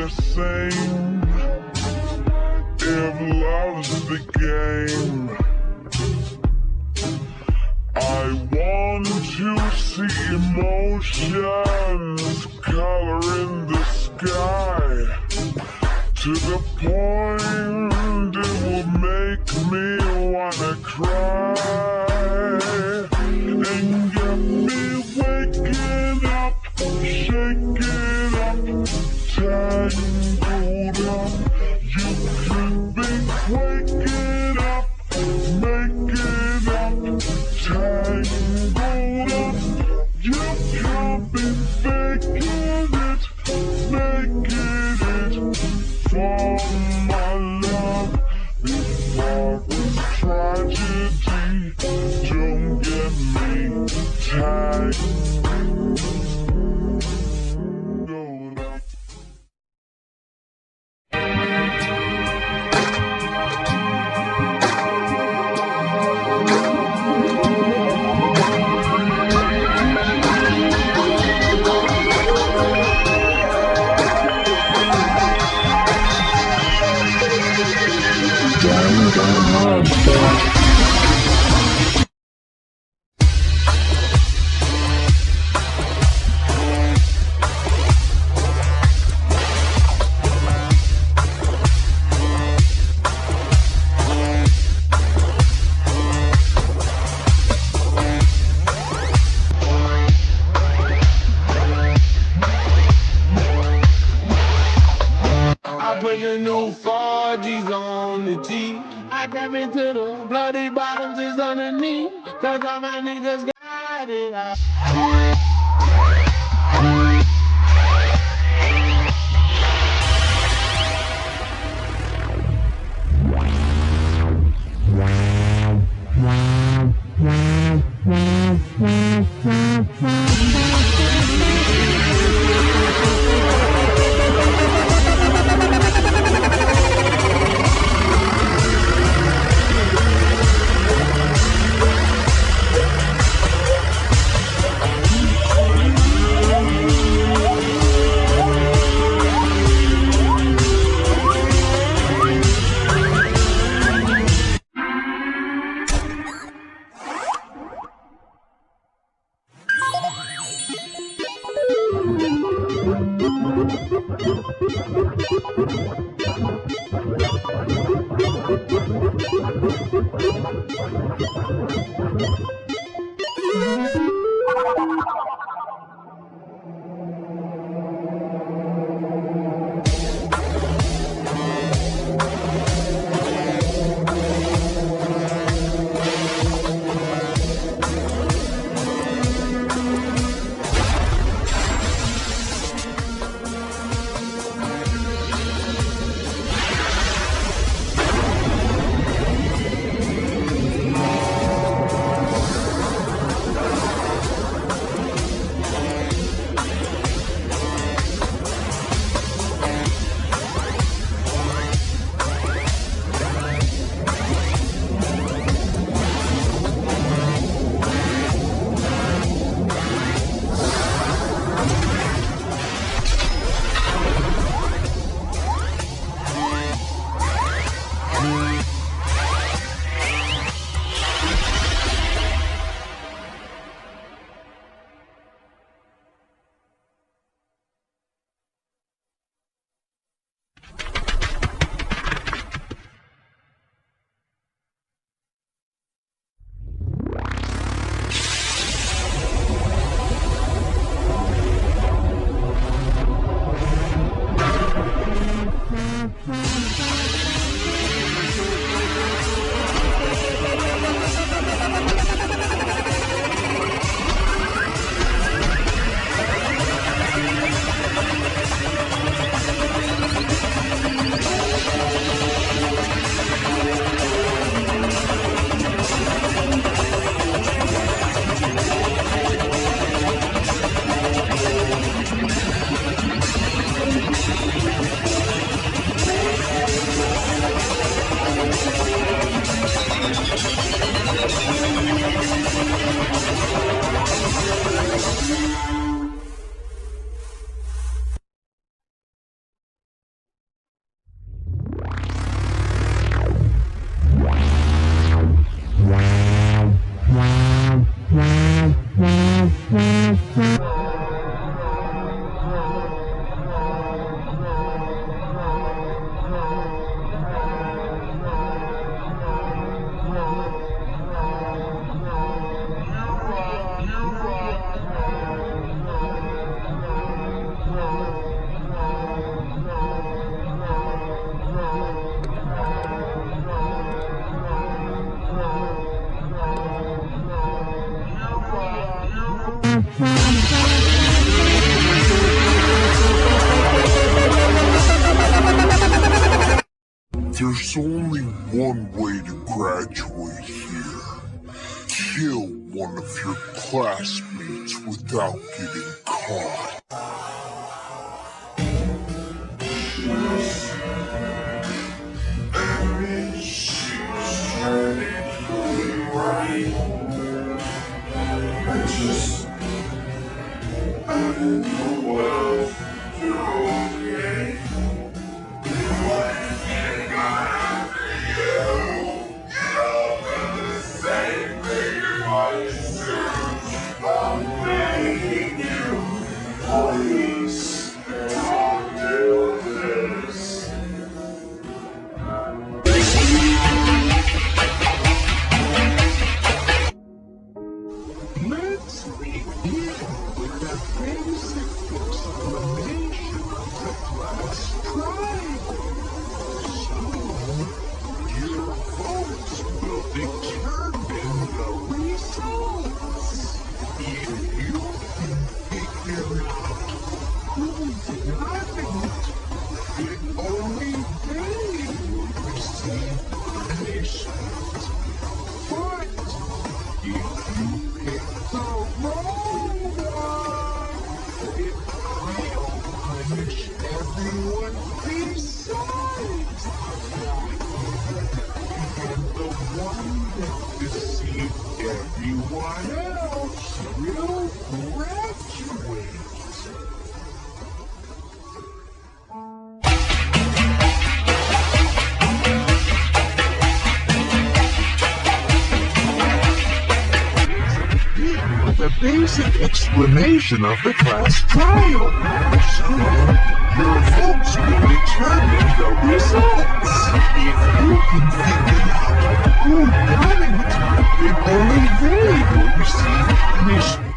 the same if love's the game. I want to see emotions coloring the sky to the point it will make me wanna cry and get me waking up, shaking up, tangled up. You could be waking up, making up, tangled up. You can't be faking it, making it for my love. Before this tragedy, don't get me tangled up. I put the new 4G's on the T. I tap into the bloody bottoms is underneath. Cause all my niggas got it. There's only one way to graduate here. Kill one of your classmates without getting caught. And she's turning right. I don't know what to okay. Let's begin with the basic explanation of the class triangle. So, your votes will determine the results. If you can figure out who's having it, then only they will receive punishment. But if you pick the wrong one, it will punish everyone besides that. And the one that deceived everyone else will graduate. The basic explanation of the class trial. So, your votes will determine the results. If you can figure out who got it, then only they will receive punishment.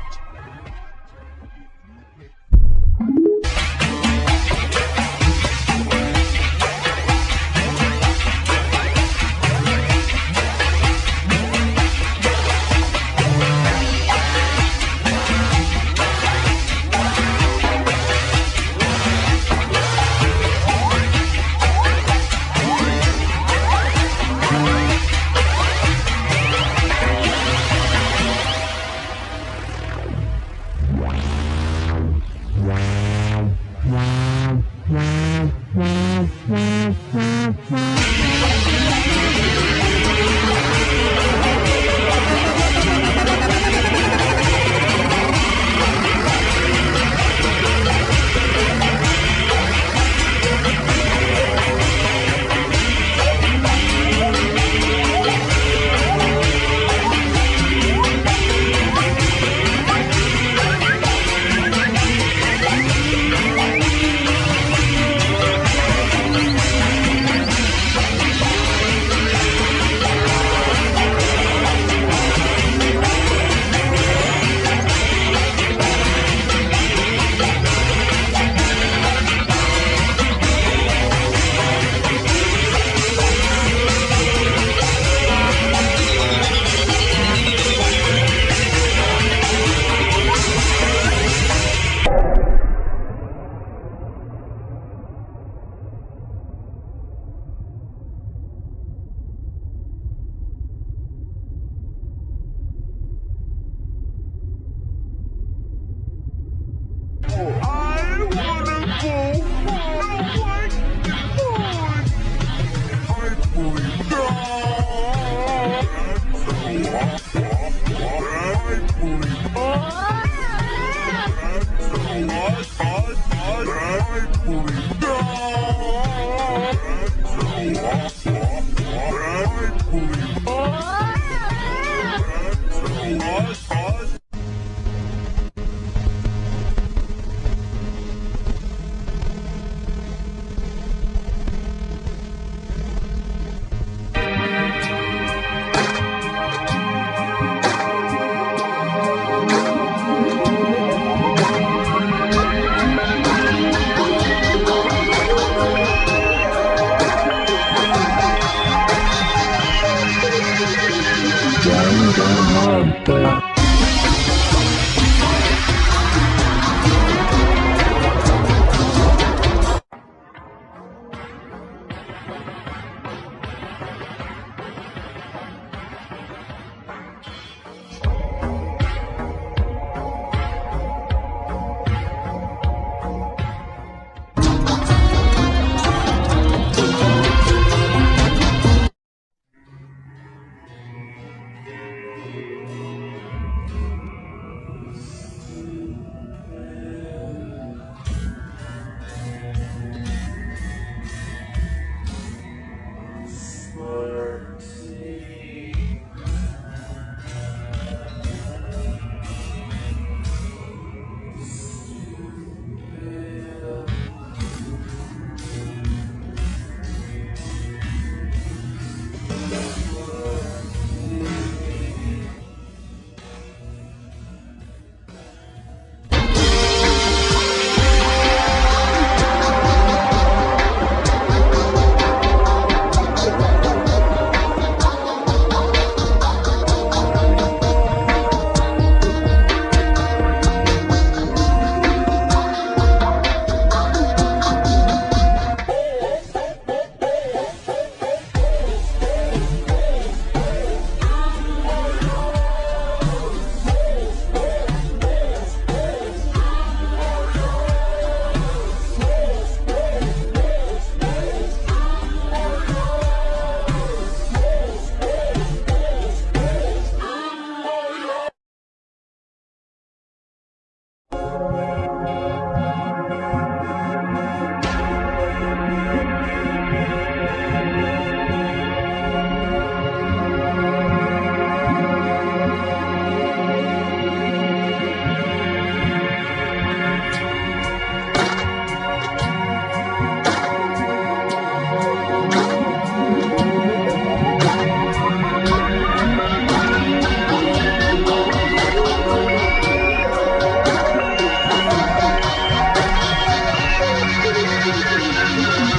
DANGANRONPA.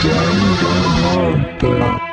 Danganronpa.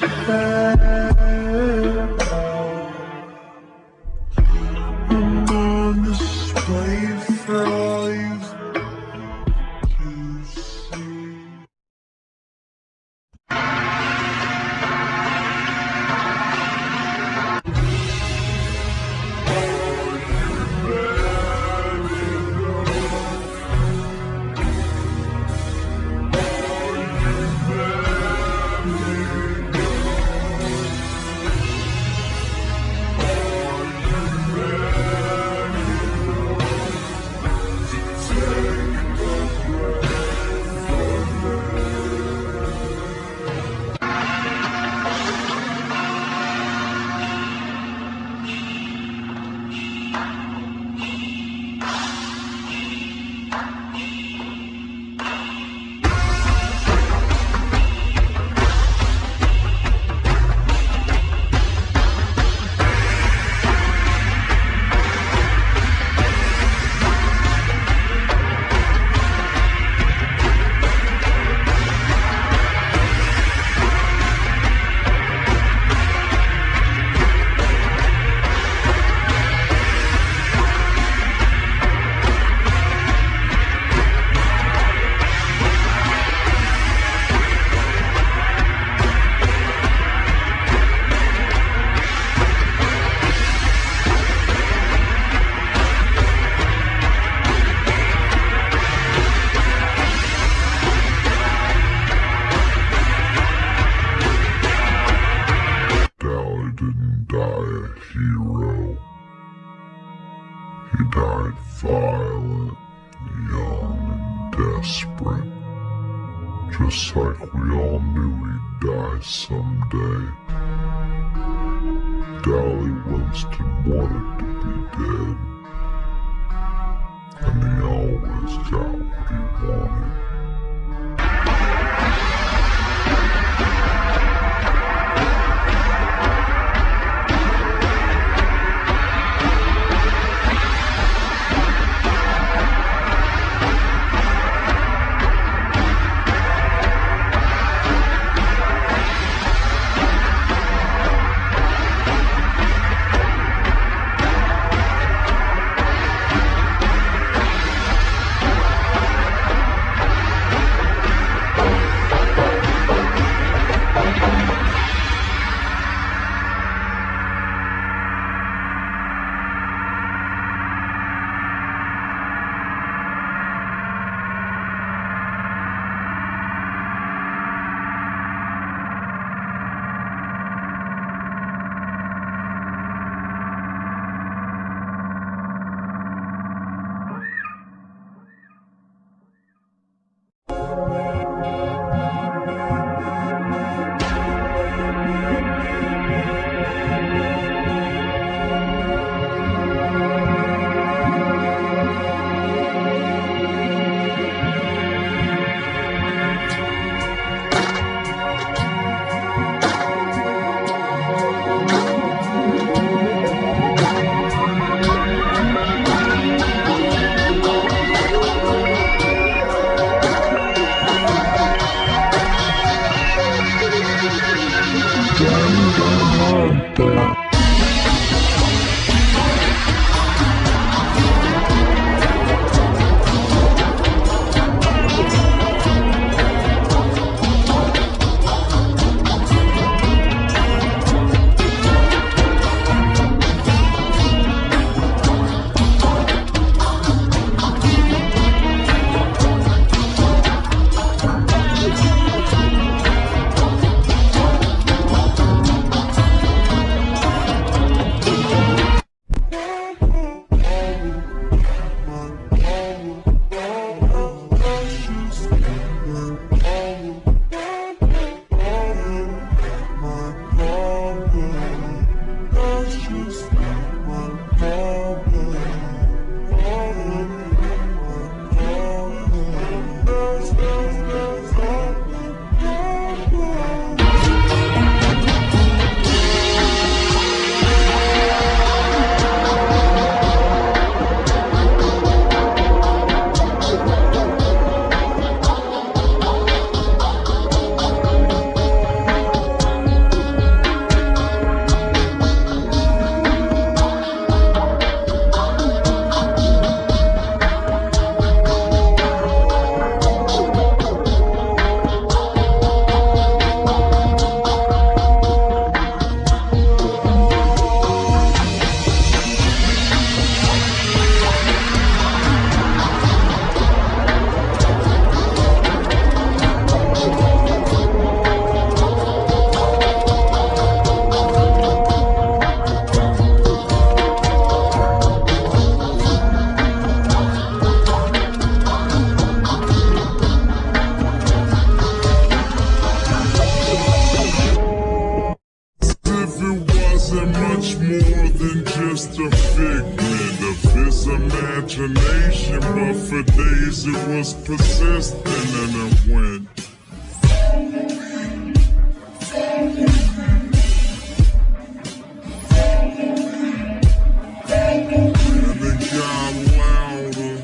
I'm on display for all you to see. Didn't die a hero. He died violent, young, and desperate. Just like we all knew he'd die someday. Dolly Winston wanted to be dead, and he always got what he wanted. DANGANRONPA. imagination, but for days it was persistent and it went. And it got louder.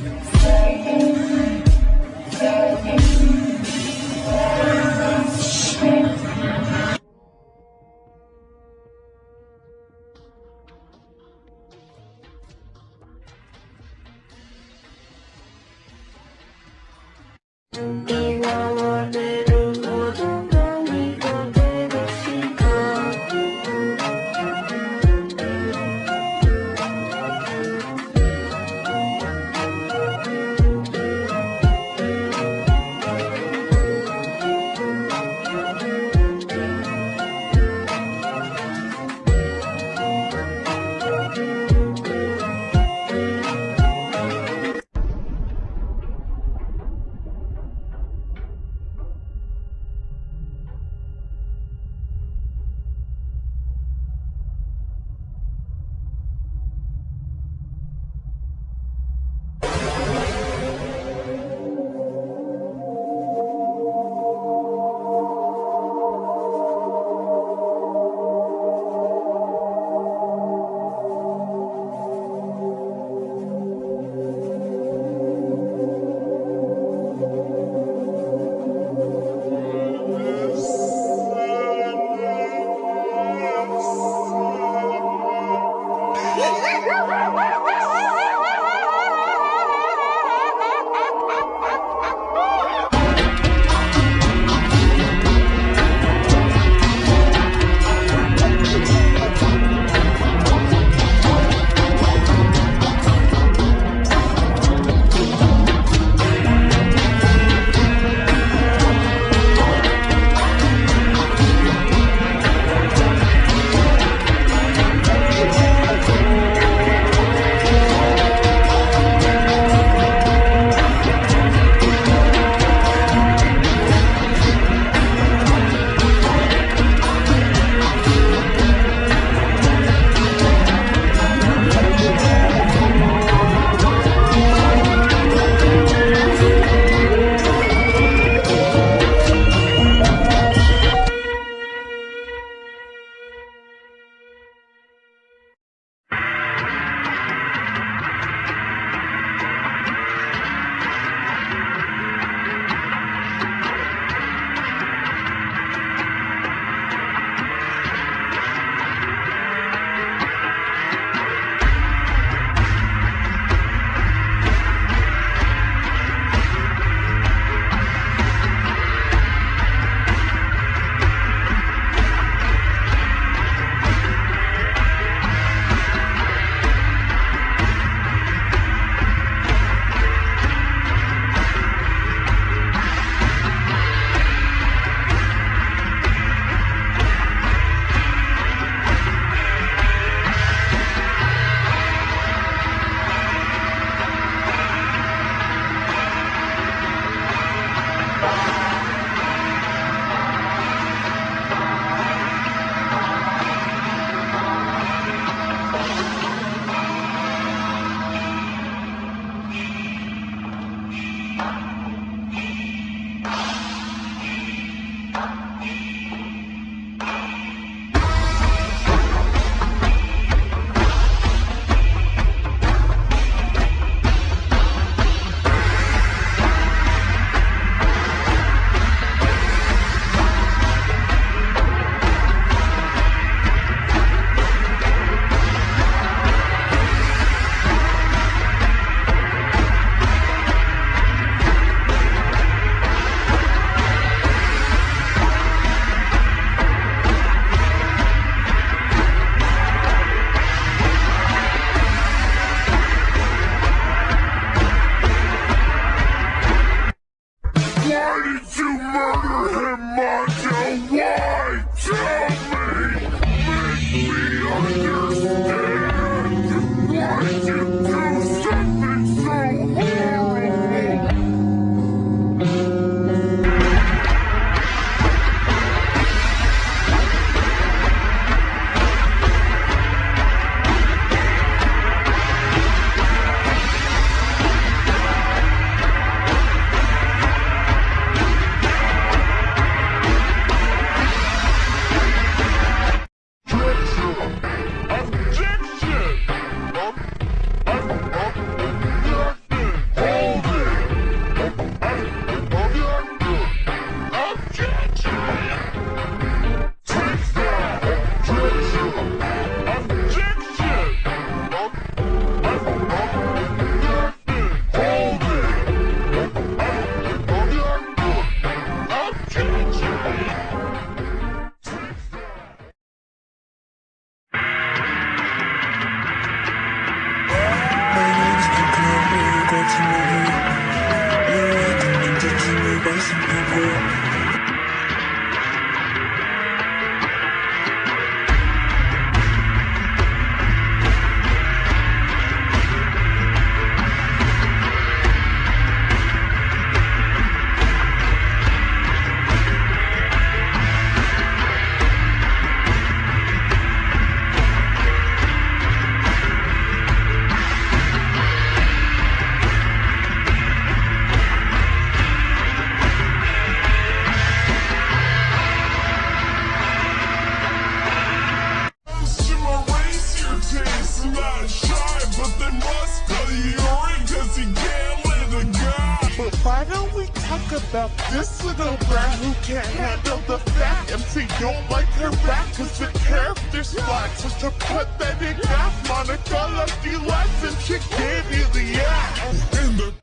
about this little brat who can't handle the fact MC don't like her back cause the character's flat. Such a pathetic ass, Monica Lusty laughs and she gave you the ass. In the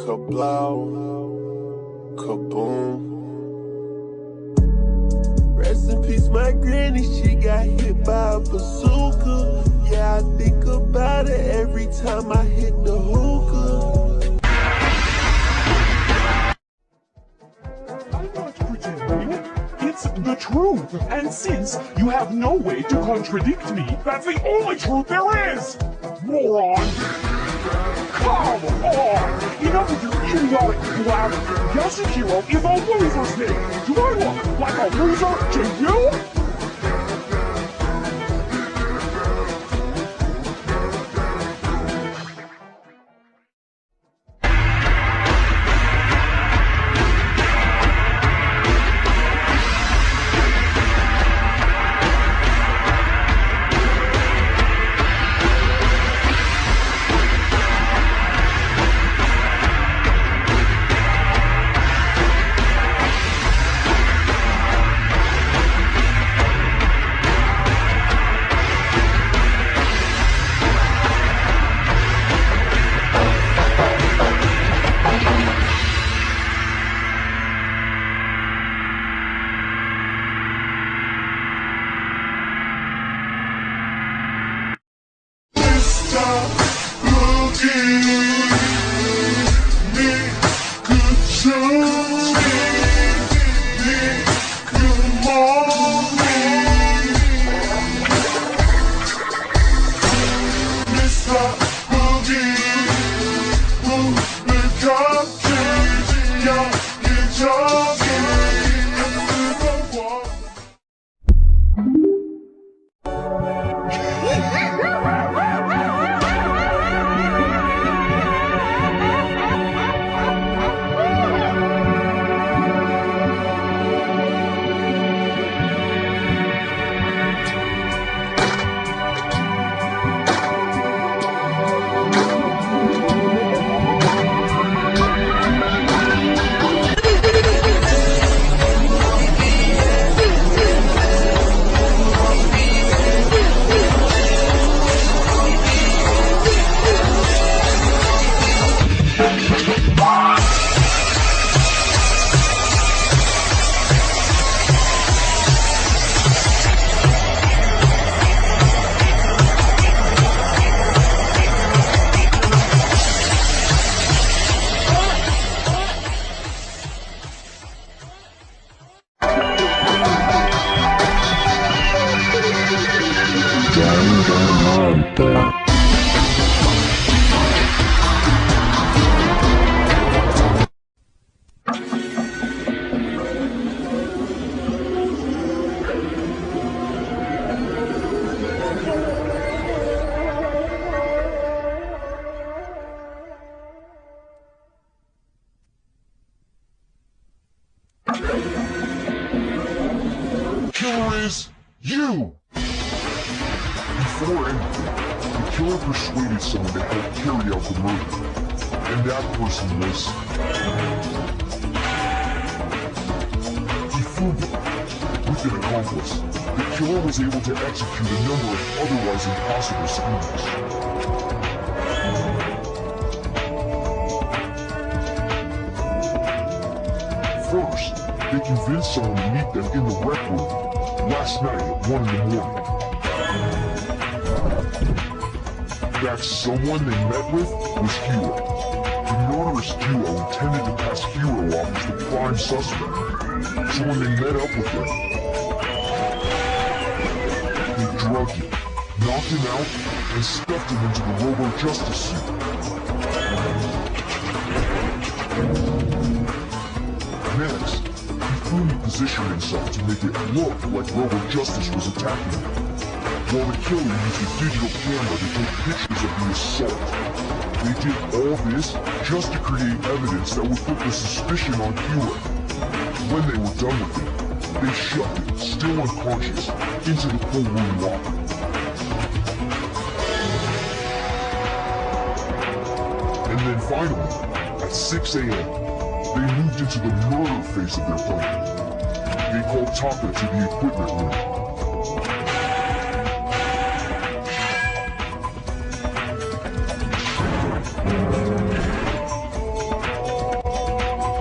Kablow, kaboom. Rest in peace, my granny, she got hit by a bazooka. Yeah, I think about it every time I hit the hookah. I'm not pretending. It's the truth. And since you have no way to contradict me, that's the only truth there is! Moron! Come on! Enough with your idiotic blab! Yasuhiro is a loser's name! Do I look like a loser to you? Danganronpa. Killer is you! Before anything, the killer persuaded someone to help carry out the murder. And that person was... Ifumi. With an accomplice, the killer was able to execute a number of otherwise impossible schemes. First, they convinced someone to meet them in the rec room last night at 1 in the morning. That someone they met with was Chihiro. The murderous duo intended to pass Chihiro off as the prime suspect, so when they met up with him, they drugged him, knocked him out, and stuffed him into the Robo-Justice suit. Next, Ifumi positioned himself to make it look like Robo-Justice was attacking him, while the killer used a digital camera to take pictures of the assault. They did all this just to create evidence that would put the suspicion on Chihiro. When they were done with him, they shoved him, still unconscious, into the pool room locker. And then finally, at 6 a.m., they moved into the murder phase of their plan. They called Taka to the equipment room.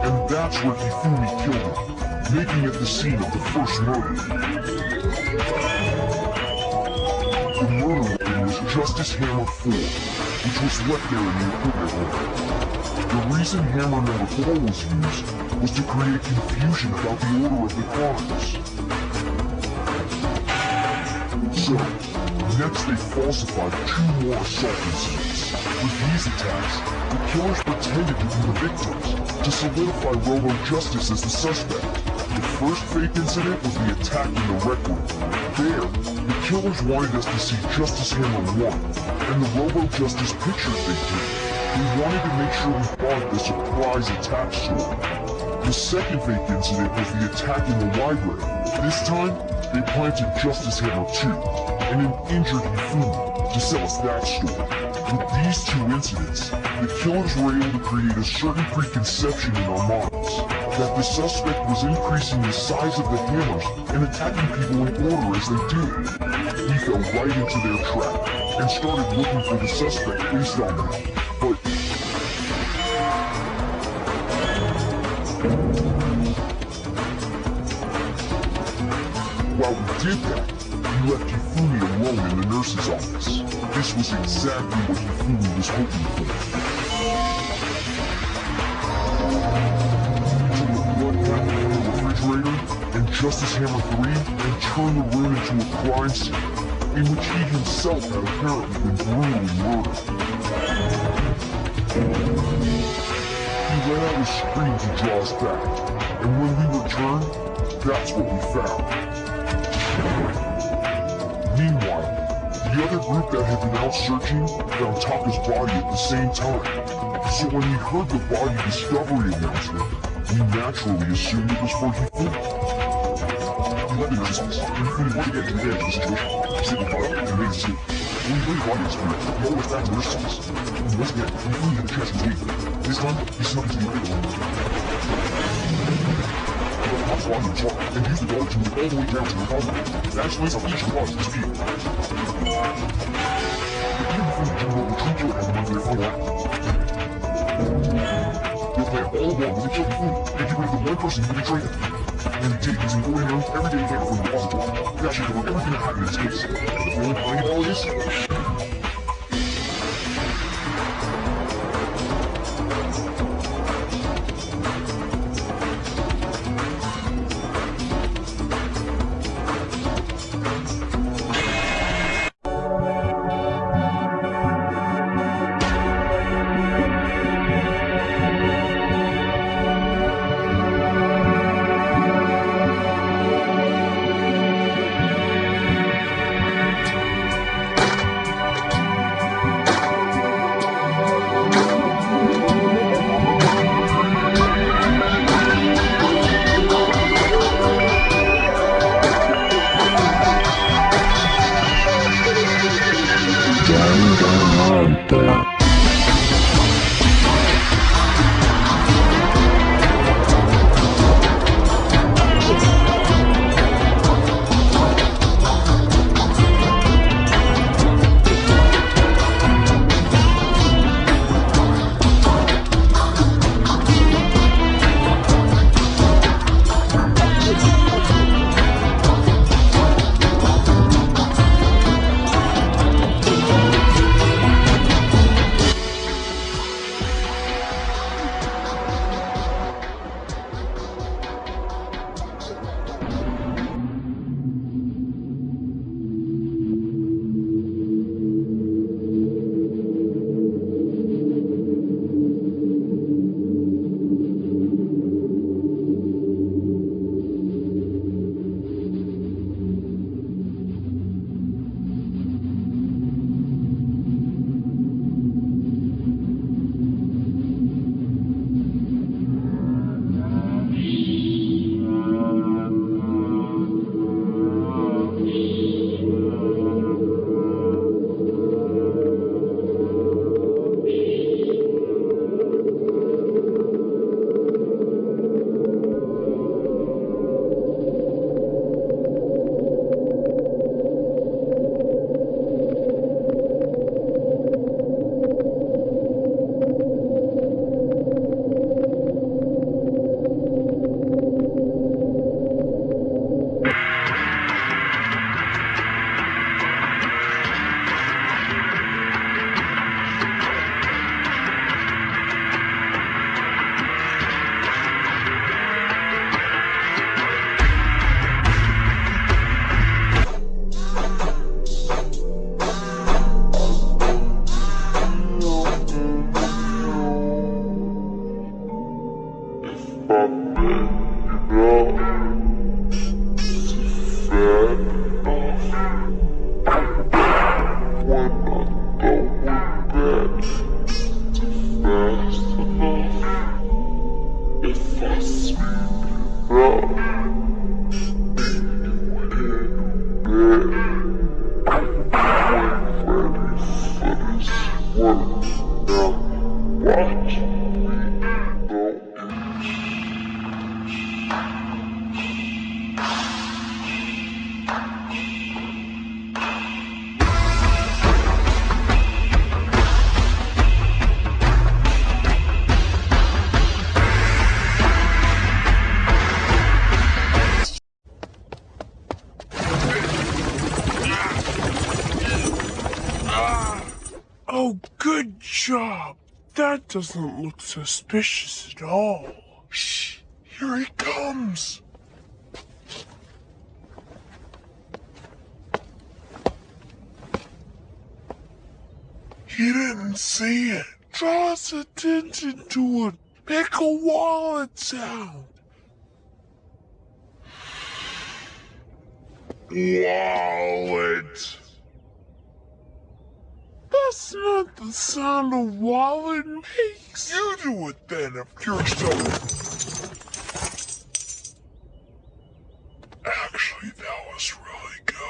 And that's where Ifumi killed him, making it the scene of the first murder. The murder weapon was Justice Hammer 4, which was left there in the equipment room. The reason hammer number 4 was used was to create confusion about the order of the crimes. So, next they falsified 2 more assault incidents. With these attacks, the killers pretended to be the victims, to solidify Robo-Justice as the suspect. The first fake incident was the attack in the rec room. There, the killers wanted us to see Justice Hammer 1, and the Robo-Justice pictures they took. We wanted to make sure we bought the surprise attack story. The second fake incident was the attack in the library. This time, they planted Justice Hammer 2, and an injured Ifumi to sell us that story. With these 2 incidents, the killers were able to create a certain preconception in our minds that the suspect was increasing the size of the hammers and attacking people in order as they do. We fell right into their trap and started looking for the suspect based on that. But while we did that, we left Ifumi alone in the nurse's office. This was exactly what Ifumi was hoping for. To put blood back in the refrigerator and Justice Hammer 3 and turn the room into a crime scene in which he himself had apparently been brutally murdered. He let out a scream to draw us back, and when we returned, that's what we found. Meanwhile, the other group that had been out searching found Taka's body at the same time. So when we heard the body discovery announcement, we naturally assumed it was for Hifumi. We left the nurse's office, and Hifumi wanted to get to the edge of the situation. He said he got up and made his escape. When we heard the body discovery, we all went back to the nurse's office. And once again, Hifumi had a chance to escape. This time, he snuck into the equipment room. The cops locked in the truck and used the dog to move all the way down to the closet. That explains how each cause disappeared. But even before the general, the true killer had the ones that found out. Their plan all along was to kill Hifumi and get rid of the one person who betrayed him. And he did it using going around everyday camera from the repository. It actually covered everything that happened in this case. And the feeling behind it all is... Danganronpa. Oh, good job. That doesn't look suspicious at all. Shh, here he comes. He didn't see it. Draws attention to it. Make a wallet sound. Wallet. That's not the sound a wallet makes. You do it then if you're so... Actually, that was really good.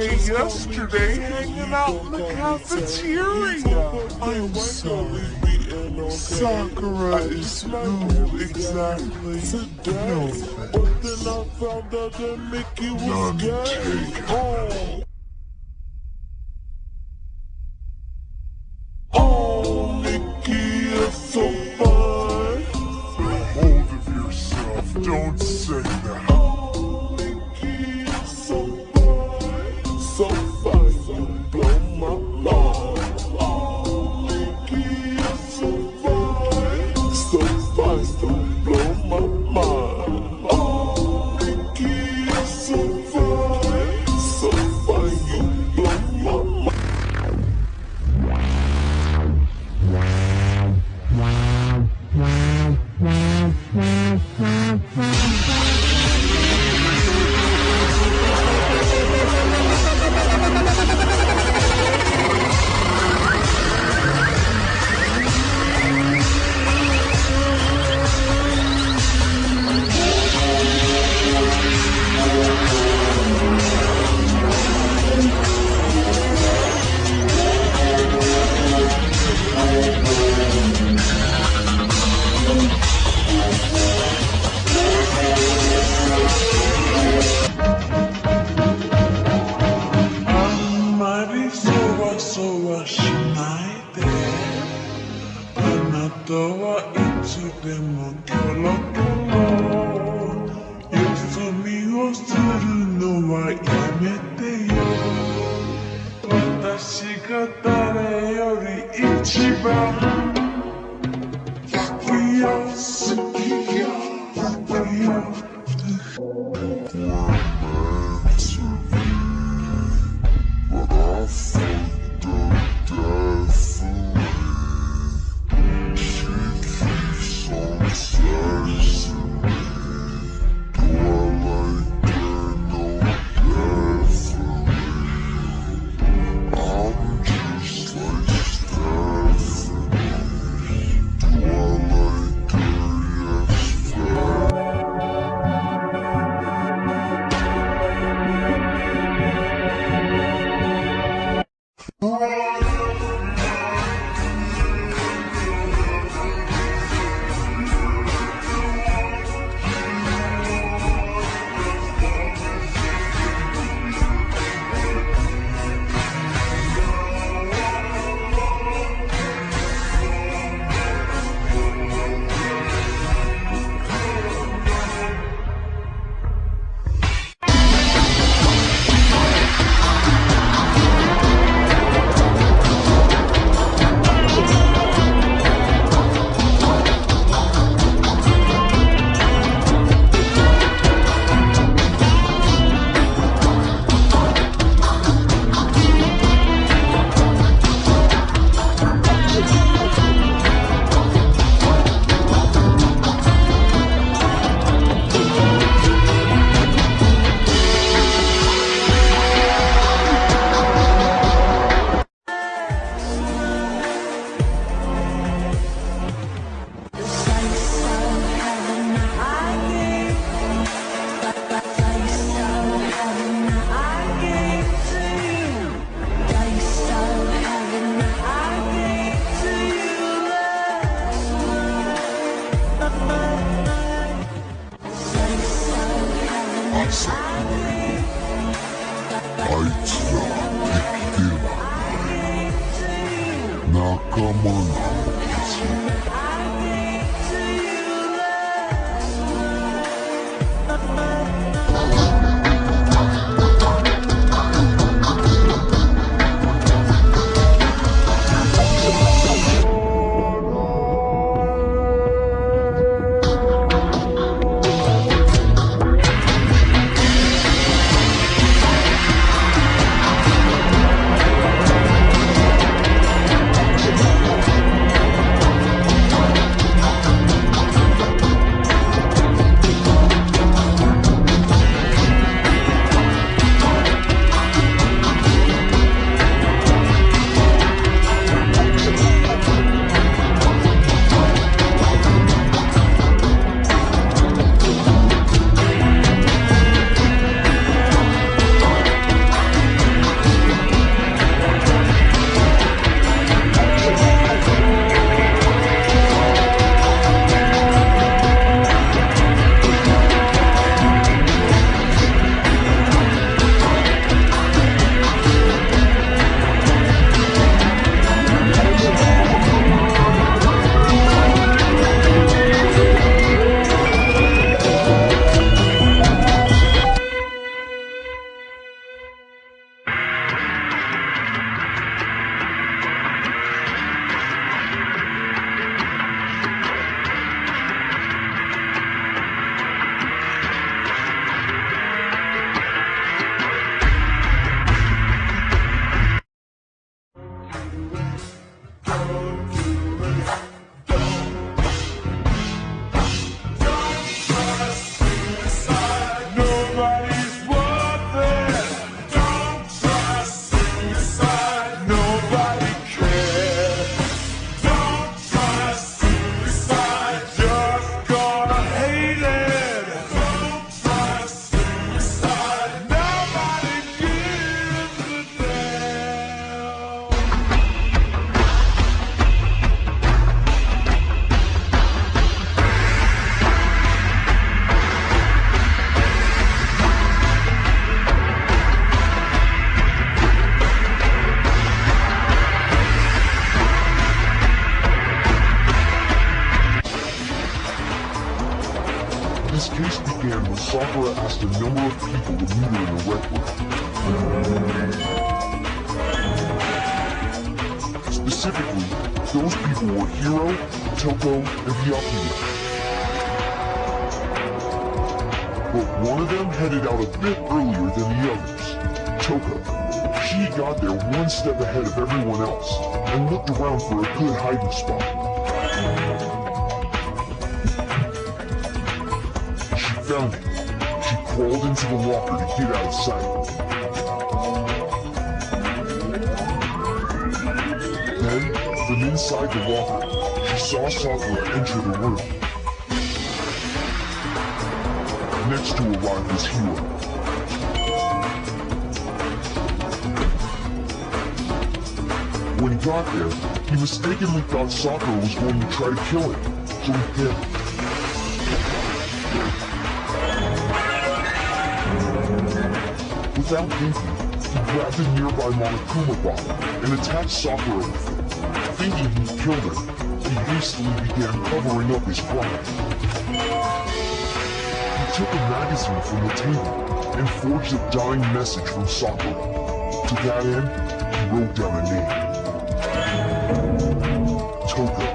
day yesterday hanging out in the cafeteria. I'm sorry. Sakura is who exactly? No offense. None taken. Oh, Mickey is so fun. Hold of yourself, don't say that. Oh, Mickey is so fun. So fun, you blow my mind. Oh, Mickey is so fun. So fun, you blow my mind. Oh, Mickey is so fun. So fun, you blow my mind. began when Sakura asked a number of people to meet her in the rec room. Specifically, those people were Hiro, Toko, and Byakuya. But one of them headed out a bit earlier than the others, Toko. She got there one step ahead of everyone else and looked around for a good hiding spot. She found it. She crawled into the locker to get out of sight. Then, from inside the locker, she saw Sakura enter the room. Next to arrive was Hiro. When he got there, he mistakenly thought Sakura was going to try to kill him, so he hit. Without thinking, he grabbed a nearby Monokuma bottle and attacked Sakura with it. Thinking he'd killed her, he hastily began covering up his crime. He took a magazine from the table and forged a dying message from Sakura. To that end, he wrote down a name. Toko.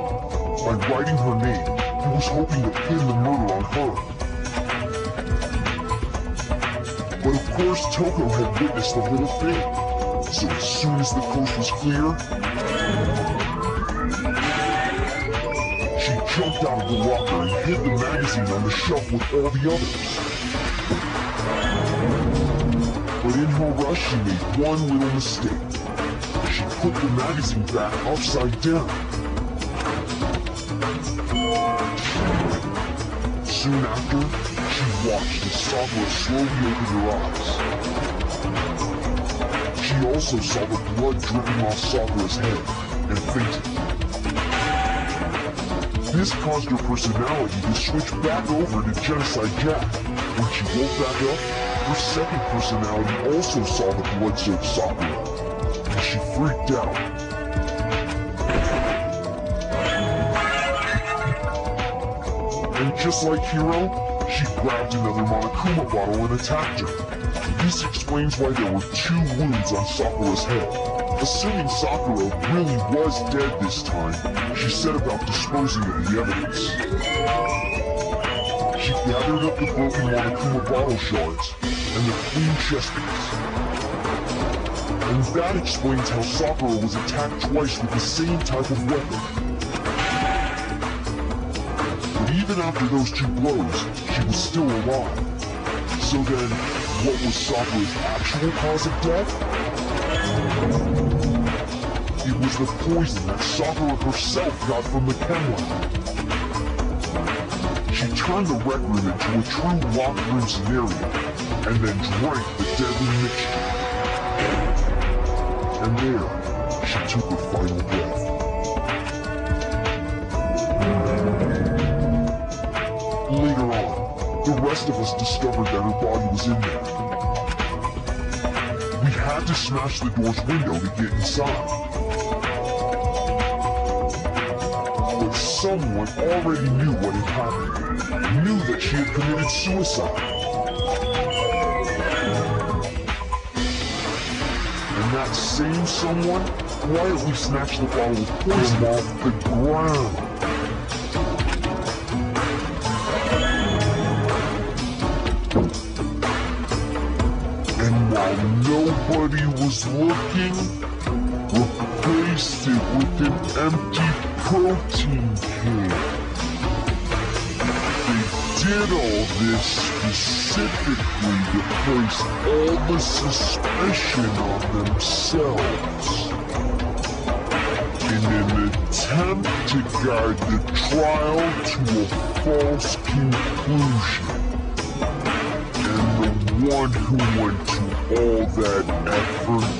By writing her name, he was hoping to pin the murder on her. But of course, Toko had witnessed the whole thing. So as soon as the coast was clear, she jumped out of the locker and hid the magazine on the shelf with all the others. But in her rush, she made one little mistake. She put the magazine back upside down. Soon after, she watched as Sakura slowly opened her eyes. She also saw the blood dripping off Sakura's head and fainted. This caused her personality to switch back over to Genocide Jack. When she woke back up, her second personality also saw the blood-soaked Sakura, and she freaked out. And just like Hiro, she grabbed another Monokuma bottle and attacked her. This explains why there were 2 wounds on Sakura's head. Assuming Sakura really was dead this time, she set about disposing of the evidence. She gathered up the broken Monokuma bottle shards and the clean chest piece. And that explains how Sakura was attacked twice with the same type of weapon. Even after those 2 blows, she was still alive. So then, what was Sakura's actual cause of death? It was the poison that Sakura herself got from the chem lab. She turned the rec room into a true locked room scenario, and then drank the deadly mixture. And there, she took her final breath. Later on, the rest of us discovered that her body was in there. We had to smash the door's window to get inside. But someone already knew what had happened, knew that she had committed suicide. And that same someone quietly snatched the bottle of poison off the ground. Nobody was looking, replaced it with an empty protein can. They did all this specifically to place all the suspicion on themselves. In an attempt to guide the trial to a false conclusion. One who went to all that effort.